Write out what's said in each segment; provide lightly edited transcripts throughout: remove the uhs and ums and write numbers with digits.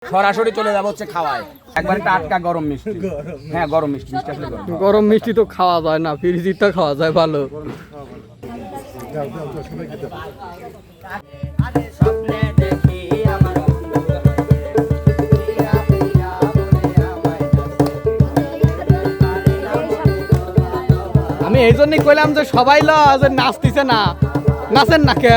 সরাসরি চলে যাবো হচ্ছে খাওয়ায় একবারে টাটকা গরম মিষ্টি। হ্যাঁ গরম মিষ্টি, মিষ্টি আসলে গরম মিষ্টি তো খাওয়া যায় না, ফ্রিজিটা খাওয়া যায় ভালো। আমি এই জন্যই কইলাম যে সবাই নাচতেছে না, নাচেন না কে?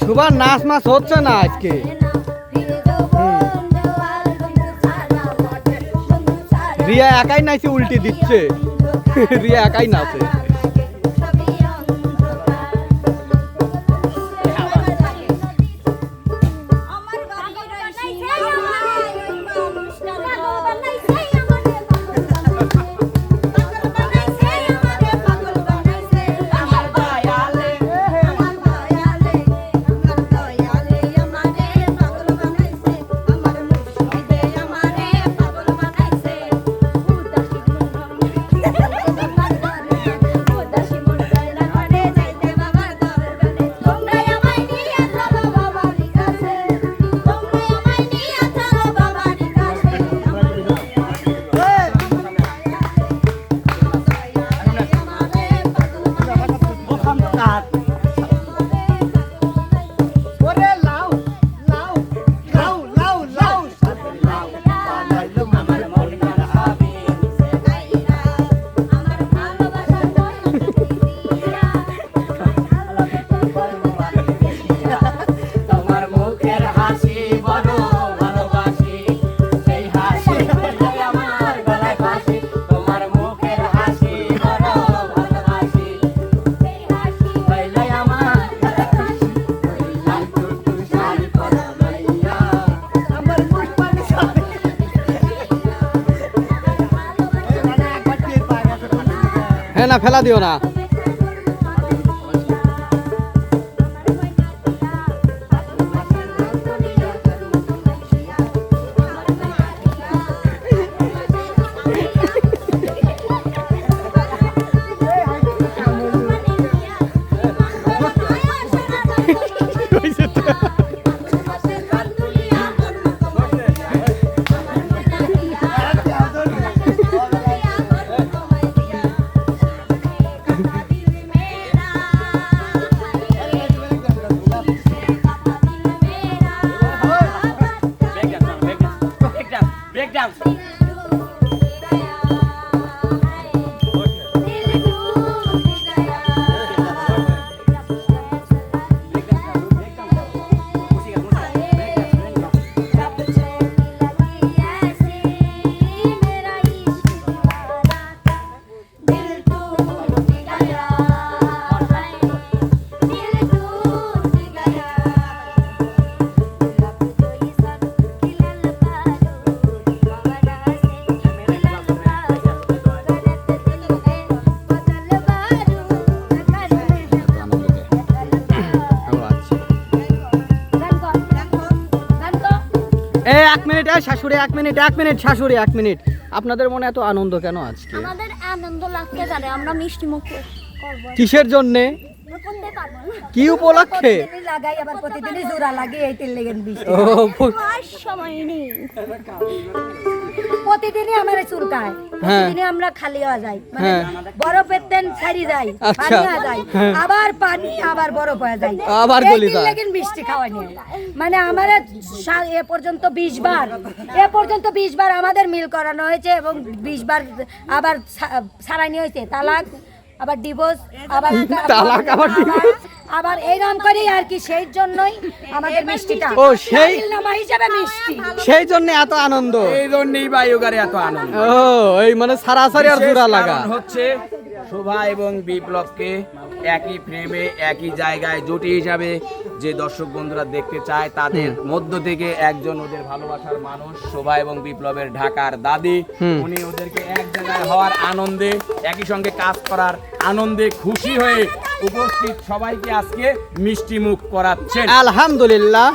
সুবার নাচ মাছ হচ্ছে না আজকে, রিয়া একাই নাচে উল্টি দিচ্ছে, রিয়া একাই নাচে। হ্যাঁ না, ফেলা দিও না। এক মিনিট শাশুড়ি, এক মিনিট, এক মিনিট শাশুড়ি, এক মিনিট। আপনাদের মনে এত আনন্দ কেন আজকে? আমাদের আনন্দ লাগতে জানে আমরা মিষ্টি মুখ করব। কিসের জন্যে? আমরা করতে পারবো না। কি উপলক্ষে? লাগাই আবার প্রতিদিনই জোড়া লাগে এই তেল লেগেন বৃষ্টি ও আর সময় নেই। প্রতিদিনই আমার চুলকায় প্রতিদিনই আমরা খালি হয়ে যাই মানে হ্যাঁ। বরফের তেল ছাড়ি যায় আচ্ছা। পানি হয়ে যায় আবার পানি আবার বরফ হয়ে যায় আবার এই গলি তেল যায়। লেগেন বৃষ্টি খাওয়া নিয়ে মানে আমার এ পর্যন্ত 20 বার এ পর্যন্ত 20 বার আমাদের মিল করানো হয়েছে এবং 20 বার আবার ছাড়ানি হয়েছে তালাক আবার ডিভোর্স আবার তালাক, আবার divorce? আবার এইরকম করেই আর কি সেই জন্যই আমাদের মিষ্টিটা ও, সেই- নামা হিসাবে মিষ্টি সেই জন্য এত আনন্দ। এই জন্যই বায়ুগারে এত আনন্দ। ও এই মানে সারাসারি আর জোড়া বিশেষ লাগা। কারণ হচ্ছে শোভা এবং বিপ্লবকে একই ফ্রেমে একই জায়গায় জুটি হিসাবে যে দর্শক বন্ধুরা দেখতে চায় তাদের মধ্য থেকে একজন ওদের ভালোবাসার মানুষ শোভা এবং বিপ্লবের ঢাকার দাদি, উনি ওদেরকে এক জায়গায় হওয়ার আনন্দে একই সঙ্গে কাজ করার আনন্দে খুশি হয়ে উপস্থিত সবাইকে আজকে মিষ্টি মুখ করাচ্ছেন। আলহামদুলিল্লাহ।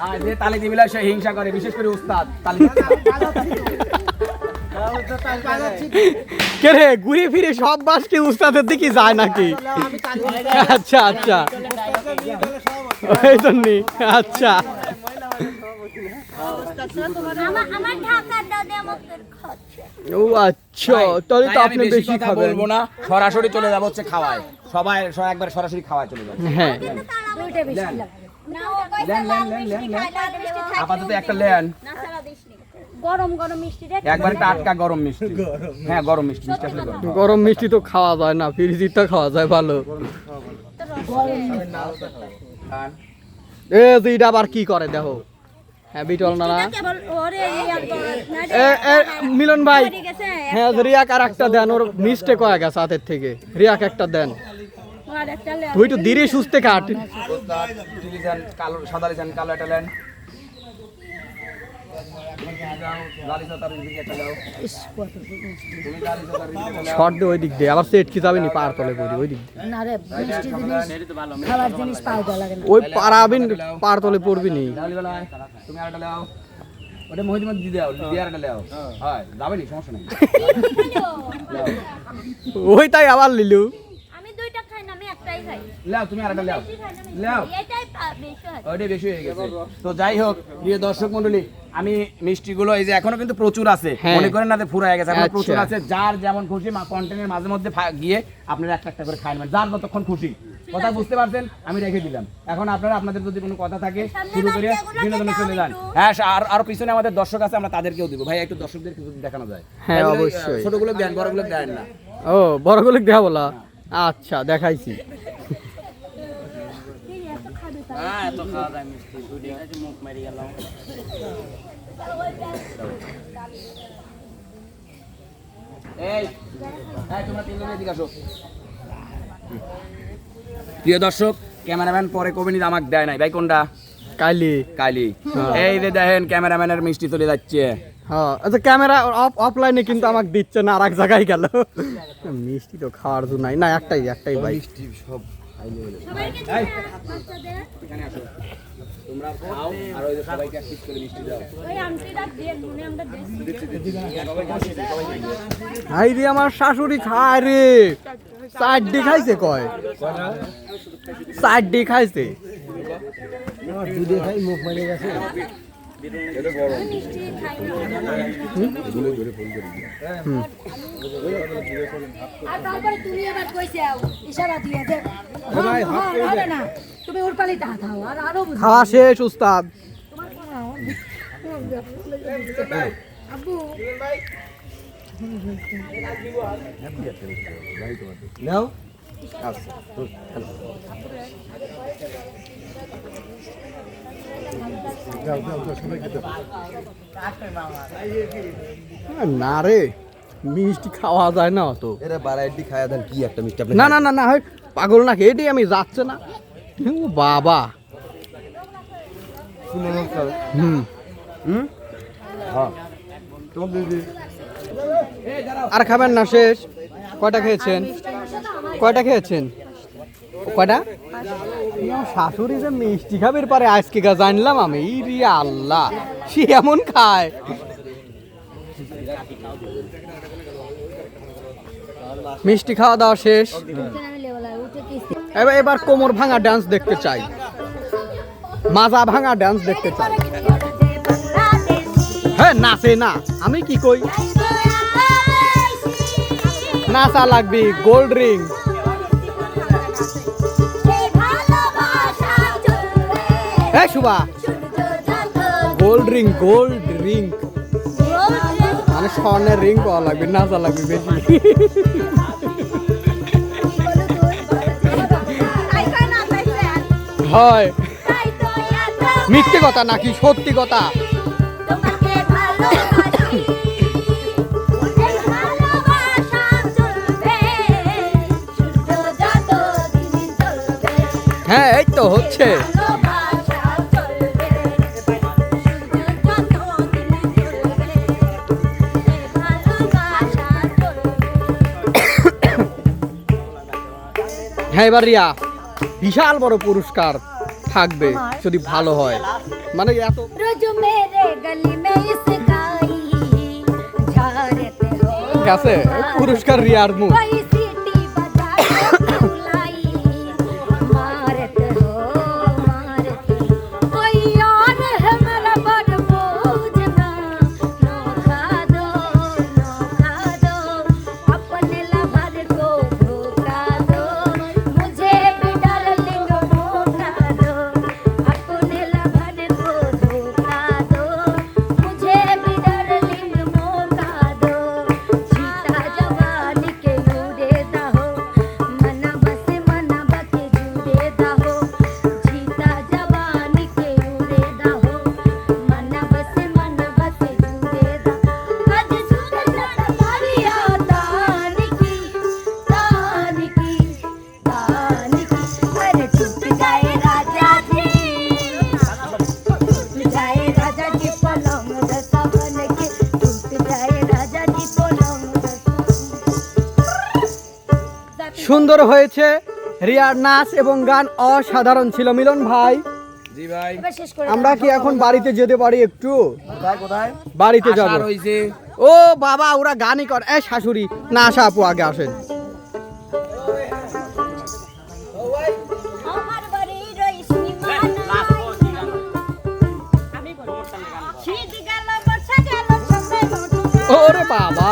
আর যে তালি দিবিলা সে হিংসা করে, বিশেষ করে উস্তাদ তালি দিচ্ছে না। কে রে ঘুরে ফিরে সব বাস কি উস্তাদের দিকে যায় নাকি? আচ্ছা আচ্ছা ওই জন্যই আচ্ছা। আমার ঢাকার দাদি আমাকে খাচ্ছে। ও আচ্ছা তাহলে তো তাই আমি আপনি বেশি কথা খাবেন। বলবো না, সরাসরি চলে যাবো হচ্ছে খাওয়ায়। সবাই একবার সরাসরি খাওয়ায় চলে যাবো। হ্যাঁ দুইটা বেশি লাগে না ও কইছে লাল মিষ্টি খাই, লাল মিষ্টি খাই। আপাতত একটা লেন, না সারা দেশ নেই। গরম গরম মিষ্টি রে। একবার টাটকা গরম মিষ্টি। হ্যাঁ গরম মিষ্টি, মিষ্টি আসলে গরম। গরম মিষ্টি তো খাওয়া যায় না, ফ্রিজিটা খাওয়া যায় ভালো। এ দুইটা আবার কি করে দেখো। হ্যাঁ বিটল না না কেবল ওরে রিয়াক বড় না এ এ মিলন ভাই ঠিক আছে। হ্যাঁ রিয়াক আর একটা দেন, ওর মিস্টেক হয়ে গেছে হাতের থেকে। রিয়াক একটা দেন, আর একটা লে। তুই একটু ধীরে সুস্থে কাট। উস্তাদ, টিলিজান, কালো সাদা লিজান, কালো একটা লেন। লালি সাদার দিকে একটা দাও। তুমি লালি সাদার দিকে একটা দাও। শর্ট দে ওই দিক দিয়ে, আবার সেট কি যাবে নি পার তলে পড়ি ওই দিক দিয়ে। না রে মিষ্টি জিনিস খাবার জিনিস পাই দেওয়া লাগে না ওই পারাবিন পার তলে পড়বি নি। লালি বেলায় তুমি আরেকটা দাও। ওটা মহিদ মধ্যে দিয়ে দাও, দিয়ে আরেকটা দাও। হয় যাবে নি, সমস্যা নেই। ওই তাই আবার লিলু। আমি দুইটা খাই না, আমি একটাই খাই। লাও তুমি আরেকটা লাও। বেশি খাই না আমি। লাও। এটাই বেশি হয়। ওইটাই বেশি হয়ে গেছে। তো যাই হোক প্রিয় দর্শক মণ্ডলী, আমি মিষ্টিগুলো এই যে এখনো কিন্তু প্রচুর আছে, হ্যাঁ। মনে করেন না যে ফুরায় গেছে, এখন আচ্ছা। প্রচুর আছে। যার যেমন খুশি কন্টেন্টের মাঝে মধ্যে গিয়ে আপনারা একটা একটা করে খাই নেবেন, যার যতক্ষণ খুশি। কথা বুঝতে পারছেন? আমি রেখে দিলাম। এখন আপনারা আপনাদের যদি কোনো কথা থাকে শুরু করে বিনোদনে চলে যান। হ্যাঁ আর পিছনে আমাদের দর্শক আছে, আমরা তাদেরকেও দিব। ভাই একটু দর্শকদের কিছু দেখানো যায়? হ্যাঁ, এগুলো, অবশ্যই। ছোটগুলো দেন, বড়গুলো দেন না। ও বড় গুলো দেখা বলা। আচ্ছা দেখাইছি। এই তোমরা তিনজন এদিকে আসো। প্রিয় দর্শক, ক্যামেরাম্যান পরে কবে নিতে আমাকে দেয় নাই ভাই। কোনটা? কালি। কালি। এই যে দেখেন ক্যামেরাম্যানের মিষ্টি চলে যাচ্ছে। হ্যাঁ আচ্ছা ক্যামেরা অফলাইনে কিন্তু আমাকে দিচ্ছে না, আর এক জায়গায় গেল। মিষ্টি তো খাওয়ার জন্য নাই না, একটাই একটাই ভাই। সবাইকে এই। বাচ্চাদের এখানে আসো, তোমরা খাও আর ওই যে সবাইকে এক পিস করে মিষ্টি দাও। ওই আংটিটা দিয়ে মনে আমরা দেশ। হাই রে আমার শাশুড়ি খায় রে, চারডি খাইছে কয়, চারডি খাইছে। মিষ্টি খাই না। আর তারপরে তুমি আবার কইছে ইশারা দিয়ে যে হবে না তুমি উড়পালিতে হাত দাও আর আরো বুঝি খাওয়া শেষ উস্তাদ। আব্বু নাও। না রে মিষ্টি খাওয়া যায় না অত। এরা বারাইটি খায়া দেন কি একটা মিষ্টি আপনি না না না না হয় পাগল নাকি, এটি আমি যাচ্ছে না। ও বাবা। হুম আর খাবেন না? শেষ? কয়টা খেয়েছেন? কয়টা খেয়েছেন? কয়টা শাশুড়ি যে মিষ্টি খাবির পারে আজকে গা জানলাম আমি ইরি আল্লাহ সে এমন খায়। মিষ্টি খাওয়া দাওয়া শেষ, এবার কোমর ভাঙা ডান্স দেখতে চাই, মাজা ভাঙা ডান্স দেখতে চাই। হ্যাঁ নাচে না, আমি কি কই, নাচা লাগবি। গোল্ড রিং, হ্যাঁ Shubha, gold ring, gold ring মানে স্বর্ণের রিং পাওয়া লাগবে, নাচা লাগবে বেশি। হয় মিথ্যে কথা নাকি সত্যি কথা? হ্যাঁ এই তো হচ্ছে। হ্যাঁ এবার রিয়া বিশাল বড় পুরস্কার থাকবে যদি ভালো হয়, মানে এত গেছে পুরস্কার রিয়ার মুখ। সুন্দর হয়েছে রিয়ার নাচ এবং গান অসাধারণ ছিল। মিলন ভাই, জি ভাই, আমরা কি এখন বাড়িতে যেতে পারি? একটু কোথায় বাড়িতে যাবো। হইছে ও বাবা ওরা গানই কর। এ শাশুড়ি না আসা আপু আগে আসেন। ওরে বাবা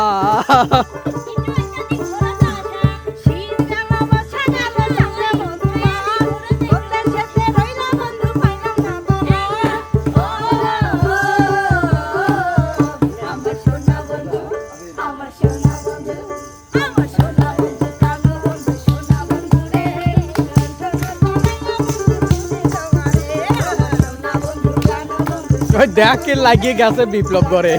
দেখে লাগিয়ে গেছে বিপ্লব করে।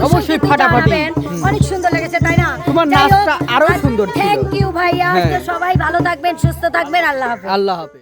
অবশ্যই ফাটাফাটি, অনেক সুন্দর লেগেছে তাই না? তোমার নাচটা আরো সুন্দর ছিল। থ্যাংক ইউ ভাইয়া, হ্যাঁ। সবাই ভালো থাকবেন, সুস্থ থাকবেন, আল্লাহ হাফেজ। আল্লাহ হাফেজ।